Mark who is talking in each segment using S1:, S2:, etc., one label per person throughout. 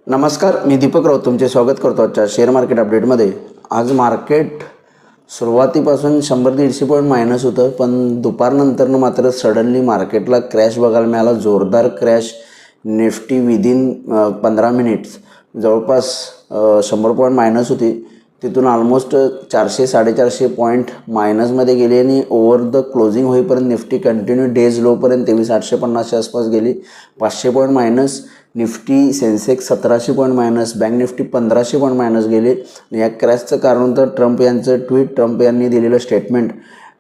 S1: नमस्कार, मी दीपक राऊत तुमचे स्वागत करतो आजच्या शेअर मार्केट अपडेटमध्ये। आज मार्केट सुरुवातीपासून 100-150 पॉईंट मायनस होतं, पण दुपारनंतरनं मात्र सडनली मार्केटला क्रॅश बघायला मिळाला। जोरदार क्रॅश। निफ्टी विदिन 15 मिनिट्स जवळपास 100 पॉईंट मायनस होती। तिथून ऑलमोस्ट 400-450 पॉईंट मायनसमध्ये गेली आणि ओव्हर द क्लोजिंग होईपर्यंत निफ्टी कंटिन्यू डेज लोपर्यंत 23,850च्या आसपास गेली। 500 point minus. Nifty Sensex 1700 point minus, bank Nifty 1500 point minus गेले। या क्रॅशचं कारण तर ट्रम्प यांचं ट्विट, ट्रम्प यांनी दिलेलं स्टेटमेंट।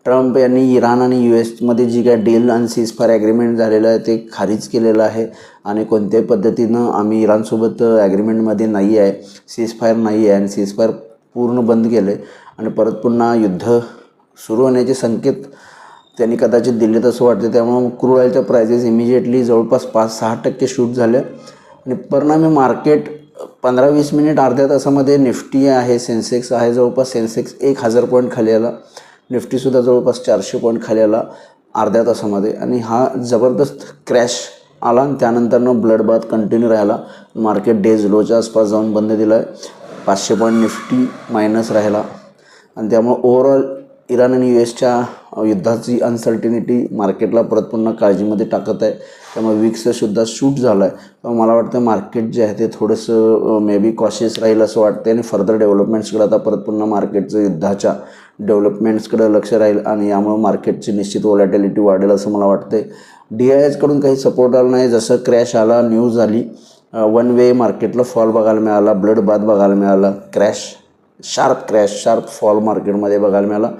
S1: ट्रम्प यांनी इराण आणि US जी काय डील आणि सीजफायर ॲग्रीमेंट झालेलं आहे ते खारिज केलेलं आहे आणि कोणत्याही पद्धतीनं आम्ही इराणसोबत ॲग्रीमेंटमध्ये नाही आहे, सीजफायर नाही आहे आणि सीजफायर पूर्ण बंद केलं आहे आणि परत पुन्हा युद्ध सुरू होण्याचे संकेत त्यांनी कदाचित दिलेत असं वाटतं। त्यामुळे क्रूड ऑइलच्या प्राइसेस इमिजिएटली जवळपास 5-6% शूट झाल्या आणि परिणामी मार्केट 15-20 मिनिट अर्ध्या तासामध्ये निफ्टी आहे, सेन्सेक्स आहे जवळपास, सेन्सेक्स 1000 पॉईंट खाली आला, निफ्टीसुद्धा जवळपास 400 पॉईंट खाली आला अर्ध्या तासामध्ये आणि हा जबरदस्त क्रॅश आला आणि त्यानंतरनं ब्लड बाथ कंटिन्यू राहिला। मार्केट डेज लोच्या आसपास जाऊन बंद दिला आहे। 500 पॉईंट निफ्टी मायनस राहिला आणि त्यामुळे ओव्हरऑल इराण आणि USच्या युद्धाची अनसर्टिनिटी मार्केटला परत पुन्हा काळजीमध्ये टाकत आहे। त्यामुळे विक्ससुद्धा शूट झाला आहे। त्यामुळे मला वाटतं मार्केट जे आहे ते थोडंसं मे बी कॉशियस राहील असं वाटतं आणि फर्दर डेव्हलपमेंट्सकडे आता परत पुन्हा मार्केटचं युद्धाच्या डेव्हलपमेंट्सकडे लक्ष राहील आणि यामुळे मार्केटची निश्चित व्हॉलॅटिलिटी वाढेल असं मला वाटतं। DISकडून काही सपोर्ट आला नाही। जसं क्रॅश आला, न्यूज आली, वन वे मार्केटला फॉल बघायला मिळाला, ब्लड बाथ बघायला मिळाला, शार्प फॉल मार्केटमध्ये बघायला मिळाला,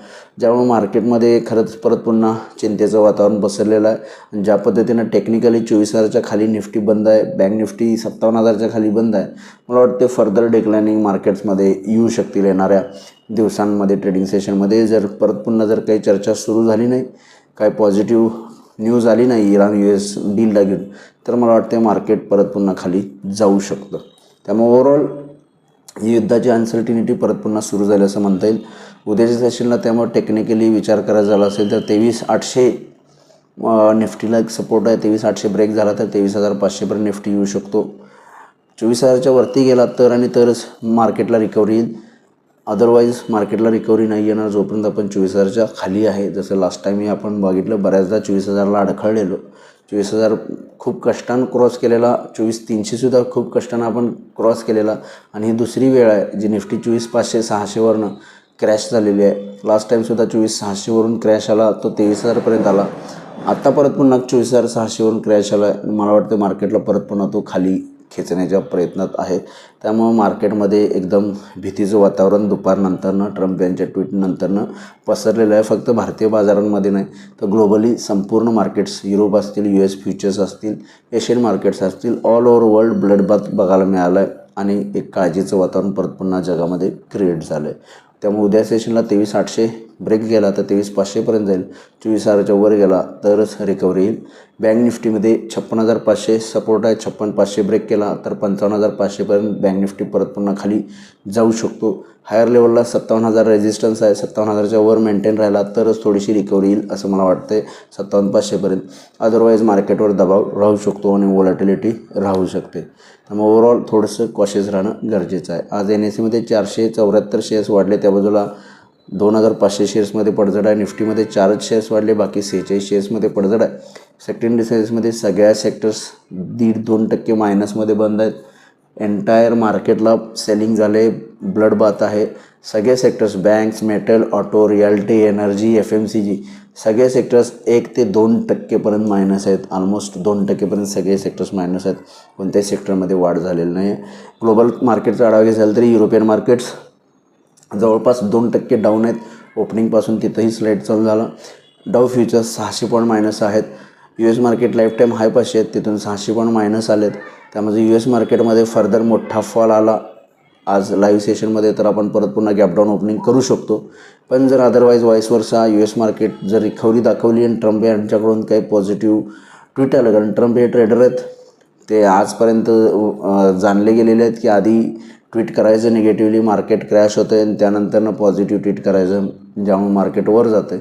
S1: ज्यामुळे मार्केटमध्ये खरंच परत पुन्हा चिंतेचं वातावरण पसरलेलं आहे। आणि ज्या पद्धतीनं टेक्निकली 24,000च्या खाली निफ्टी बंद आहे, बँक निफ्टी 57,000च्या खाली बंद आहे, मला वाटते फर्दर डिक्लायनिंग मार्केट्समध्ये येऊ शकतील येणाऱ्या दिवसांमध्ये ट्रेडिंग सेशनमध्ये। जर परत पुन्हा जर काही चर्चा सुरू झाली नाही, काय पॉझिटिव्ह न्यूज आली नाही इराण US डीलला घेऊन, तर मला वाटते मार्केट परत पुन्हा खाली जाऊ शकतं। त्यामुळे ओव्हरऑल युद्धाची अनसर्टिनिटी परत पुन्हा सुरू झाली असं म्हणता येईल। उद्याच्या सेशनला त्यामुळे टेक्निकली विचार करायचा झाला असेल तर 23,800 निफ्टीला एक सपोर्ट आहे। 23,800 ब्रेक झाला तर 23,500पर्यंत निफ्टी येऊ शकतो। 24,000च्या वरती गेला तर आणि तरच मार्केटला रिकव्हरी येईल, अदरवाईज मार्केटला रिकव्हरी नाही येणार जोपर्यंत आपण 24,000च्या खाली आहे। जसं लास्ट टाईमही आपण बघितलं, बऱ्याचदा 24,000ला अडखळलेलो। 24,000 खूप कष्टानं क्रॉस केलेला, 24,300सुद्धा खूप कष्टानं आपण क्रॉस केलेला आणि ही दुसरी वेळ आहे जी निफ्टी 24,500-600वरनं क्रॅश झालेली आहे। लास्ट टाईमसुद्धा 24,600वरून क्रॅश आला, तो 23,000पर्यंत आला। आत्ता परत पुन्हा 24,600वरून क्रॅश आला आहे। मला वाटतं मार्केटला परत पुन्हा तो खाली खेचण्याच्या प्रयत्नात आहे। त्यामुळे मार्केटमध्ये एकदम भीतीचं वातावरण दुपारनंतरनं ट्रम्प यांच्या ट्विटनंतरनं पसरलेलं आहे। फक्त भारतीय बाजारांमध्ये नाही तर ग्लोबली संपूर्ण मार्केट्स, युरोप असतील, US फ्युचर्स असतील, एशियन मार्केट्स असतील, all over world blood bath बघायला मिळालं आहे आणि एक काळजीचं वातावरण परत पुन्हा जगामध्ये क्रिएट झालं आहे। त्यामुळे उद्या सेशनला 23,800 ब्रेक गेला तर 23,500पर्यंत जाईल, 24,000च्या वर गेला तरच रिकव्हरी येईल। बँक निफ्टीमध्ये 56,500 सपोर्ट आहे, 56,500 ब्रेक केला तर 55,500पर्यंत बँक निफ्टी परत पुन्हा खाली जाऊ शकतो। हायर लेवलला 57,000 रेजिस्टन्स आहे, 57,000च्या वर मेंटेन राहिला तरच थोडीशी रिकव्हरी येईल असं मला वाटतं 57,500पर्यंत। अदरवाईज मार्केटवर दबाव राहू शकतो आणि व्हॉलॅटिलिटी राहू शकते। त्यामुळे ओव्हरऑल थोडंसं कॉशियस राहणं गरजेचं आहे। आज NSEमध्ये 474 शेअर्स वाढले, त्या बाजूला 2,500 शेअर्समध्ये पडझड आहे। निफ्टीमध्ये 4 शेअर्स वाढले, बाकी 46 शेअर्समध्ये पडझड आहे। सेक्टर इंडिसेसमध्ये सगळ्या सेक्टर्स 1.5-2% मायनसमध्ये बंद आहेत। एंटायर मार्केटला सेलिंग झाले, ब्लड बाथ आहे। सगळे sectors, banks, metal, auto, realty, energy, FMCG सगळे सेक्टर्स 1 ते 2% मायनस आहेत। ऑलमोस्ट 2%पर्यंत सगळे सेक्टर्स मायनस आहेत, कोणत्याही सेक्टरमध्ये वाढ झालेली नाही आहे। ग्लोबल मार्केटचा आढावा घ्यायचा झाला तरी युरोपियन मार्केट्स जवळपास 2% डाऊन आहेत। ओपनिंगपासून तिथंही स्लाईड चालू झाला। डाऊ फ्युचर्स 600 पॉईंट मायनस आहेत। US मार्केट लाईफ टाईम हाय पाशी आहेत, तिथून 600 पॉईंट मायनस आलेत। त्यामध्ये US मार्केटमध्ये फर्दर मोठा फॉल आला आज लाईव्ह सेशनमध्ये तर आपण परत पुन्हा गॅपडाऊन ओपनिंग करू शकतो। पण जर अदरवाईज वाईस वर्सा US मार्केट जर रिकव्हरी दाखवली आणि ट्रम्प यांच्याकडून काही पॉझिटिव्ह ट्विट आलं, कारण ट्रम्प हे ट्रेडर आहेत, ते आजपर्यंत जाणले गेलेले आहेत की आधी ट्विट करायचं निगेटिव्हली, मार्केट क्रॅश होतं आणि त्यानंतरनं पॉझिटिव्ह ट्विट करायचं, ज्यामुळे मार्केट वर जातं।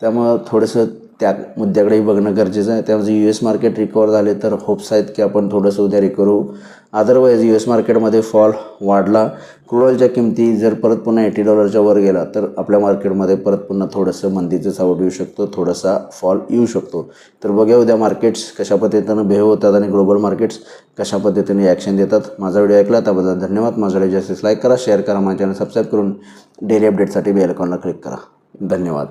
S1: त्यामुळं थोडंसं त्या मुद्द्याकडेही बघणं गरजेचं आहे. त्यामध्ये US मार्केट रिकवर झाले तर होप्स आहेत की आपण थोडंसं उद्या रिकवर होऊ. अदरवाईज US मार्केटमध्ये फॉल वाढला, क्रूड ऑइलच्या किमती जर परत पुन्हा $80 वर गेला तर आपल्या मार्केटमध्ये परत पुन्हा थोडंसं मंदीचं सावट येऊ शकतो, थोडासा फॉल येऊ शकतो. तर बघूया उद्या मार्केट्स कशा पद्धतीनं बिहेव होतात आणि ग्लोबल मार्केट्स कशा पद्धतीने ॲक्शन देतात. माझा व्हिडिओ ऐकला त्याबद्दल धन्यवाद. माझा व्हिडिओ जास्तीत लाईक करा, शेअर करा, माझ्या चॅनल सबस्क्राईब करून डेली अपडेटसाठी बेल आयकॉनला क्लिक करा. धन्यवाद.